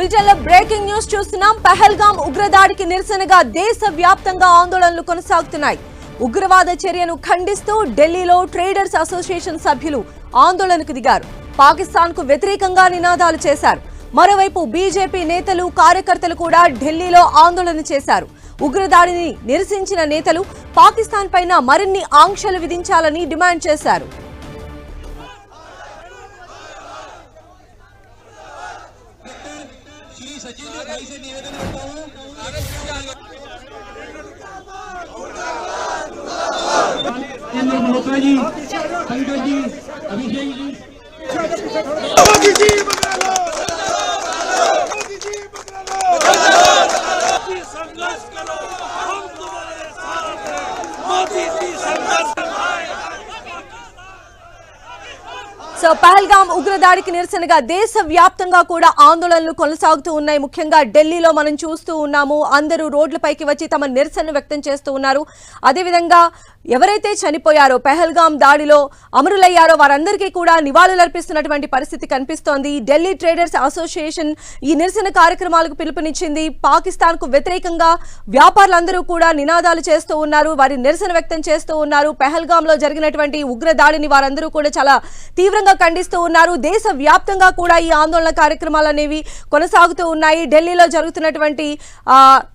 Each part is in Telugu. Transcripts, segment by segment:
బులెటిన్లో బ్రేకింగ్ న్యూస్ చూస్తున్నాం. పహల్గాం ఉగ్రదాడికి నిరసనగా దేశవ్యాప్తంగా ఆందోళనలు కొనసాగుతున్నాయి. ఉగ్రవాద చర్యను ఖండిస్తూ ఢిల్లీలో ట్రేడర్స్ అసోసియేషన్ సభ్యులు ఆందోళనకు దిగారు. పాకిస్తాన్ కు వ్యతిరేకంగా నినాదాలు చేశారు. మరోవైపు బీజేపీ నేతలు కార్యకర్తలు కూడా ఢిల్లీలో ఆందోళన చేశారు. ఉగ్రదాడిని నిరసించిన నేతలు పాకిస్తాన్ పైన మరిన్ని ఆంక్షలు విధించాలని డిమాండ్ చేశారు. मल्होत्रा जी, पंकज जी, अभिषेक जी, संघर्ष करो, हम तुम्हारे साथ हैं, मोदी जी संघर्ष। సో పహల్గాం ఉగ్రదాడికి నిరసనగా దేశవ్యాప్తంగా కూడా ఆందోళనలు కొనసాగుతూ ఉన్నాయి. ముఖ్యంగా ఢిల్లీలో మనం చూస్తూ ఉన్నాము. అందరూ రోడ్లపైకి వచ్చి తమ నిరసన వ్యక్తం చేస్తూ ఉన్నారు. అదేవిధంగా ఎవరైతే చనిపోయారో పహల్గాం దాడిలో అమరులయ్యారో వారందరికీ కూడా నివాళులర్పిస్తున్నటువంటి పరిస్థితి కనిపిస్తోంది. ఢిల్లీ ట్రేడర్స్ అసోసియేషన్ ఈ నిరసన కార్యక్రమాలకు పిలుపునిచ్చింది. పాకిస్తాన్ కు వ్యతిరేకంగా వ్యాపారులందరూ కూడా నినాదాలు చేస్తూ ఉన్నారు. వారి నిరసన వ్యక్తం చేస్తూ ఉన్నారు. పహల్గాంలో జరిగినటువంటి ఉగ్రదాడిని వారందరూ కూడా చాలా తీవ్రంగా ఖండిస్తూ ఉన్నారు. దేశ వ్యాప్తంగా కూడా ఈ ఆందోళన కార్యక్రమాలు అనేవి కొనసాగుతూ ఉన్నాయి. ఢిల్లీలో జరుగుతున్నటువంటి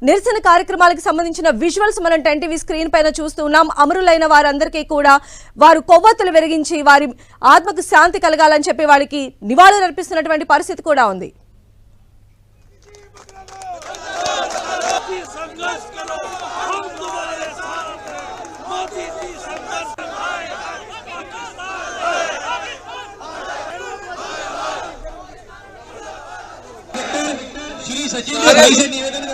నిరసన కార్యక్రమాలకు సంబంధించిన విజువల్స్ మనం 10 టీవీ స్క్రీన్ పైన చూస్తూ ఉన్నాం. అమరులైన వారందరికీ కూడా వారు కొవ్వొత్తులు వెలిగించి వారి ఆత్మకు శాంతి కలగాలని చెప్పి వారికి నివాళులు అర్పిస్తున్నటువంటి పరిస్థితి కూడా ఉంది. श्री सचिन जी से निवेदन